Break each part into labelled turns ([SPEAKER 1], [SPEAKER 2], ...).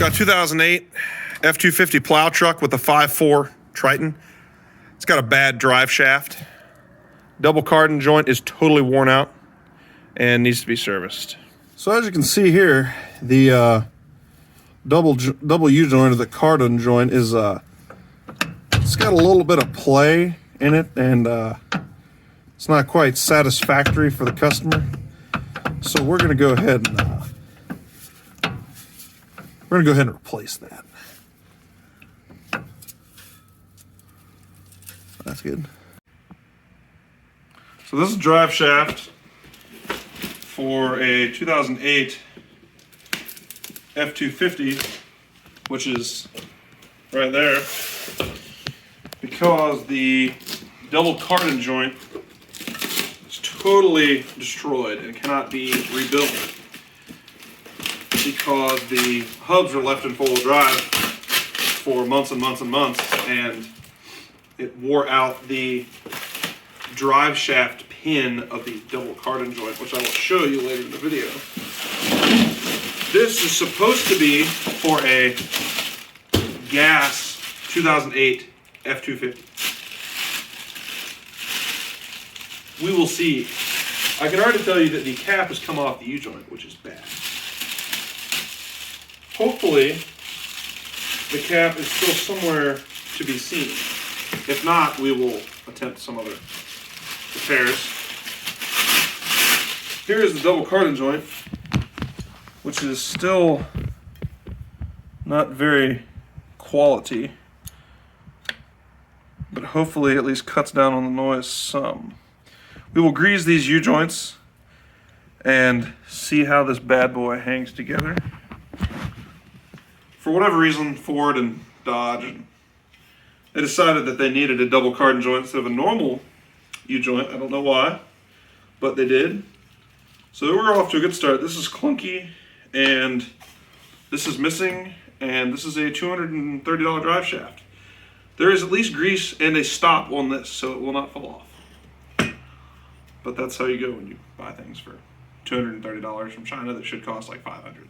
[SPEAKER 1] Got a 2008 F250 plow truck with a 5.4 Triton. It's got a bad drive shaft. Double cardan joint is totally worn out and needs to be serviced. So as you can see here, the double U joint, or the cardan joint, is it's got a little bit of play in it, and it's not quite satisfactory for the customer. So we're gonna go ahead and replace that. That's good. So this is a drive shaft for a 2008 F250, which is right there, because the double cardan joint is totally destroyed and cannot be rebuilt, because the hubs are left in four-wheel drive for months and months and months, and it wore out the drive shaft pin of the double cardan joint, which I will show you later in the video. This is supposed to be for a gas 2008 F250. We will see. I can already tell you that the cap has come off the U-joint, which is bad. Hopefully, the cap is still somewhere to be seen. If not, we will attempt some other repairs. Here is the double cardan joint, which is still not very quality, but hopefully at least cuts down on the noise some. We will grease these U-joints and see how this bad boy hangs together. For whatever reason, Ford and Dodge, they decided that they needed a double cardan joint instead of a normal U-joint. I don't know why, but they did. So we're off to a good start. This is clunky, and this is missing, and this is a $230 drive shaft. There is at least grease and a stop on this, so it will not fall off. But that's how you go when you buy things for $230 from China that should cost like $500.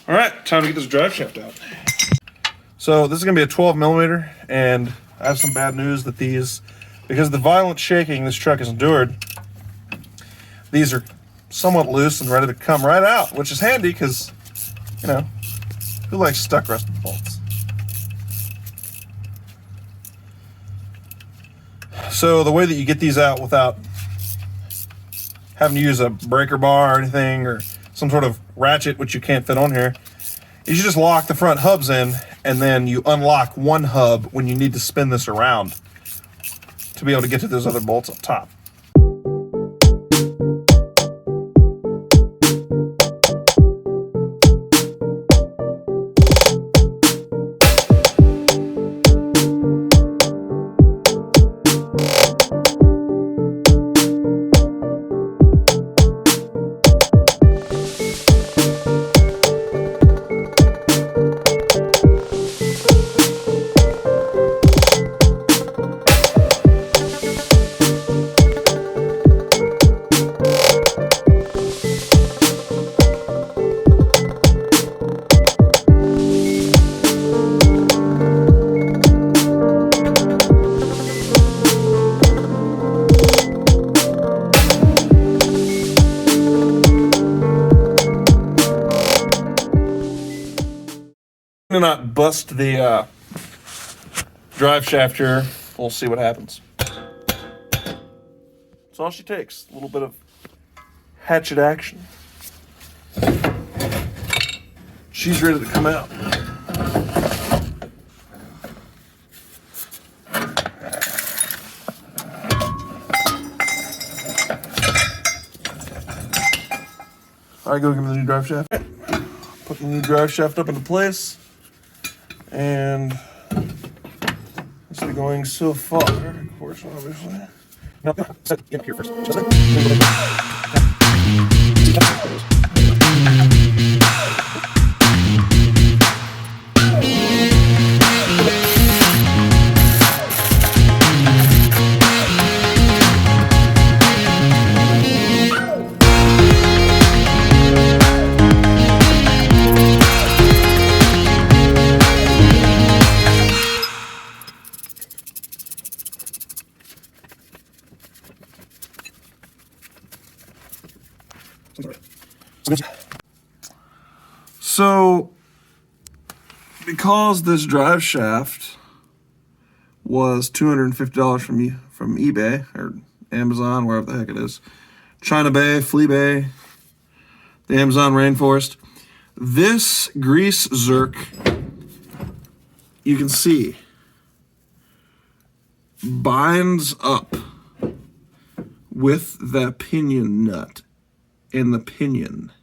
[SPEAKER 1] All right, time to get this drive shaft out. So this is gonna be a 12 millimeter, and I have some bad news that these, because of the violent shaking this truck has endured, these are somewhat loose and ready to come right out, which is handy because, you know, who likes stuck rusted bolts? So the way that you get these out without having to use a breaker bar or anything, or some sort of ratchet, which you can't fit on here, is you just lock the front hubs in, and then you unlock one hub when you need to spin this around to be able to get to those other bolts up top. To not bust the drive shaft here. We'll see what happens. That's all she takes. A little bit of hatchet action. she's ready to come out. All right, go give me the new drive shaft. Put the new drive shaft up into place, and it's going so far. Of course, obviously. No, get here first. So, because this drive shaft was $250 from eBay or Amazon, wherever the heck it is, China Bay, Flea Bay, the Amazon rainforest, this grease zerk, you can see, binds up with the pinion nut in the pinion,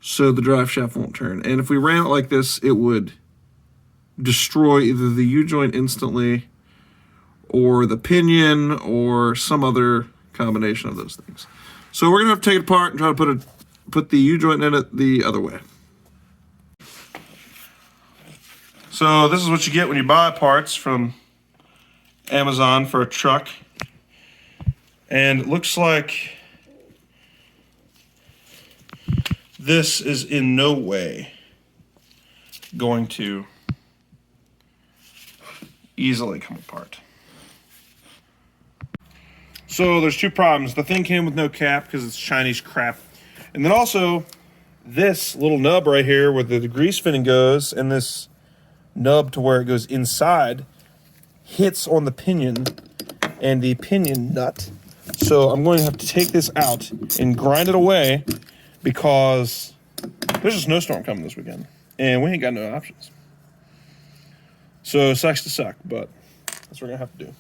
[SPEAKER 1] so the drive shaft won't turn. And if we ran it like this, it would destroy either the U-joint instantly or the pinion or some other combination of those things. So we're gonna have to take it apart and try to put the U-joint in it the other way. So this is what you get when you buy parts from Amazon for a truck. And it looks like this is in no way going to easily come apart. So there's two problems. The thing came with no cap because it's Chinese crap. And then also this little nub right here where the grease fitting goes, and this nub to where it goes inside hits on the pinion and the pinion nut. So I'm going to have to take this out and grind it away because there's a snowstorm coming this weekend and we ain't got no options. So it sucks to suck, but that's what we're gonna have to do.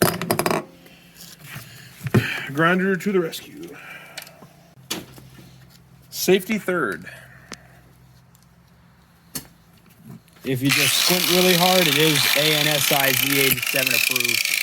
[SPEAKER 1] Grinder to the rescue. Safety third.
[SPEAKER 2] If you just squint really hard, it is ANSI Z87 approved.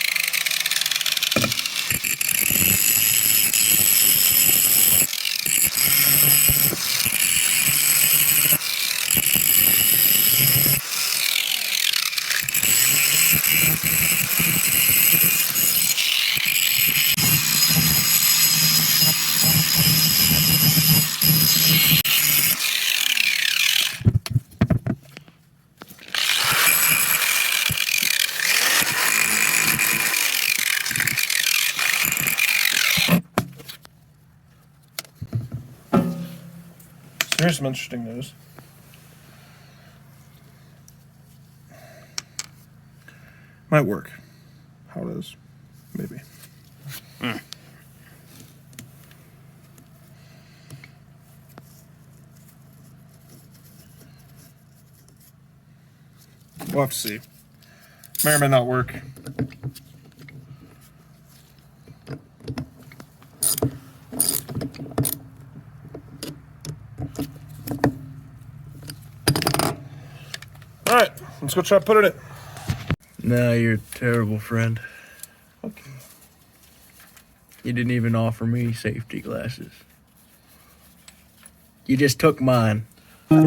[SPEAKER 1] Here's some interesting news. Might work. How it is. Maybe. We'll have to see. May or may not work. All right, let's go try to put it in.
[SPEAKER 2] No, you're a terrible friend.
[SPEAKER 1] Okay.
[SPEAKER 2] You didn't even offer me safety glasses. You just took mine.
[SPEAKER 1] You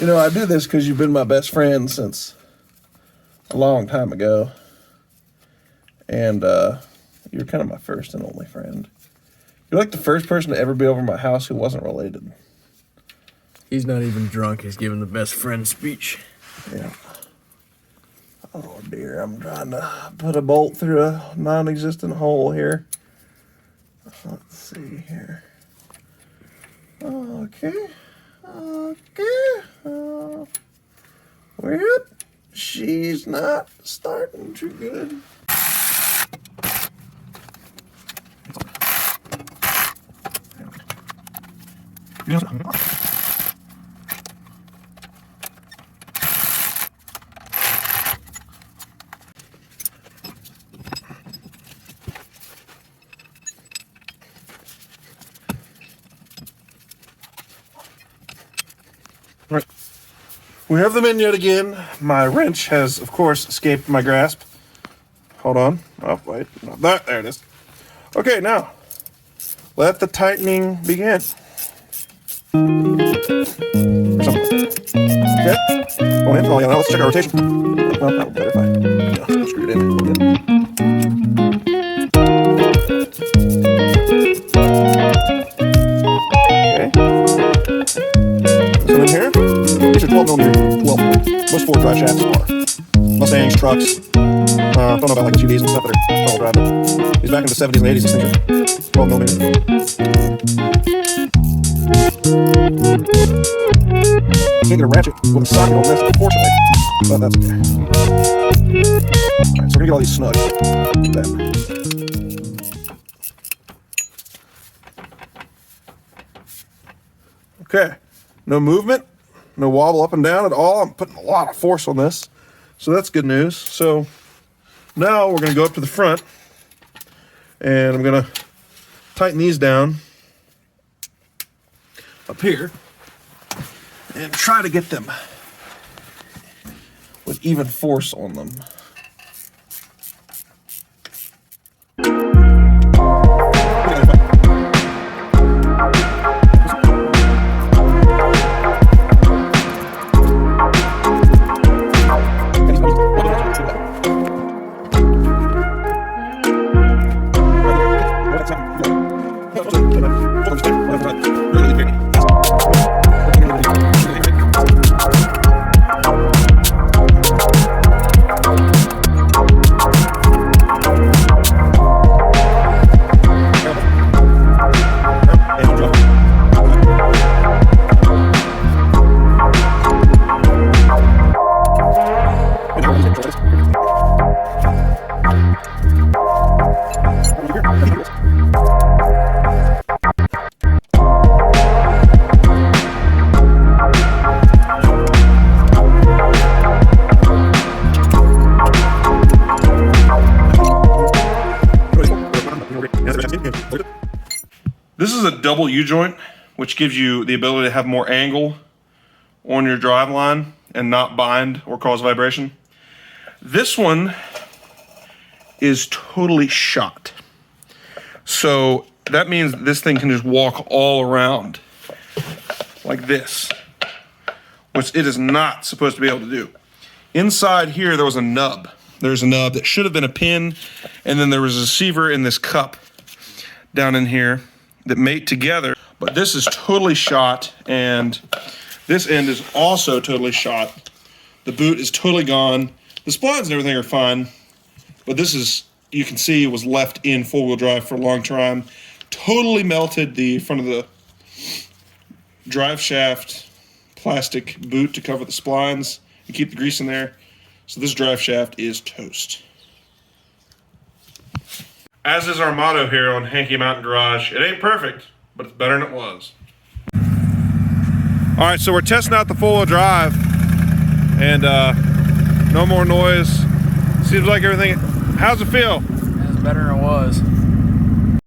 [SPEAKER 1] know, I do this because you've been my best friend since a long time ago. And you're kind of my first and only friend. You're like the first person to ever be over my house who wasn't related.
[SPEAKER 2] He's not even drunk. He's giving the best friend speech.
[SPEAKER 1] Yeah. Oh dear, I'm trying to put a bolt through a non-existent hole here. Let's see here. Okay. Okay. Yep. she's not starting too good. Right. We have them in yet again. My wrench has, of course, escaped my grasp. Hold on. Oh, wait. Not that. There it is. Okay, now, let the tightening begin. Okay. Go in. Oh, yeah, now let's check our rotation. Well, that would be better if I screw it in a little bit. Okay. So in here, these are 12mm, 12. Most Ford drive shafts are. Mustangs, trucks. Don't know about like SUVs and stuff that are all drive, but these back in the 70s and 80s, these things are 12mm. Can't get a ratchet with a socket on this, unfortunately, but that's okay. Alright, so we're gonna get all these snug. Like that. Okay, no movement, no wobble up and down at all. I'm putting a lot of force on this, so that's good news. So now we're going to go up to the front, and I'm going to tighten these down up here and try to get them with even force on them. This is a double U-joint, which gives you the ability to have more angle on your drive line and not bind or cause vibration. This one is totally shot. So that means this thing can just walk all around like this, which it is not supposed to be able to do. Inside here, there was a nub. There's a nub that should have been a pin, and then there was a receiver in this cup down in here that mate together. But this is totally shot, and this end is also totally shot. The boot is totally gone. The splines and everything are fine, but this is, you can see, it was left in four-wheel drive for a long time. Totally melted the front of the drive shaft plastic boot to cover the splines and keep the grease in there. So this drive shaft is toast. As is our motto here on Hanky Mountain Garage, it ain't perfect, but it's better than it was. All right, so we're testing out the four-wheel drive, and no more noise. Seems like everything. How's it feel?
[SPEAKER 2] It's better than it was.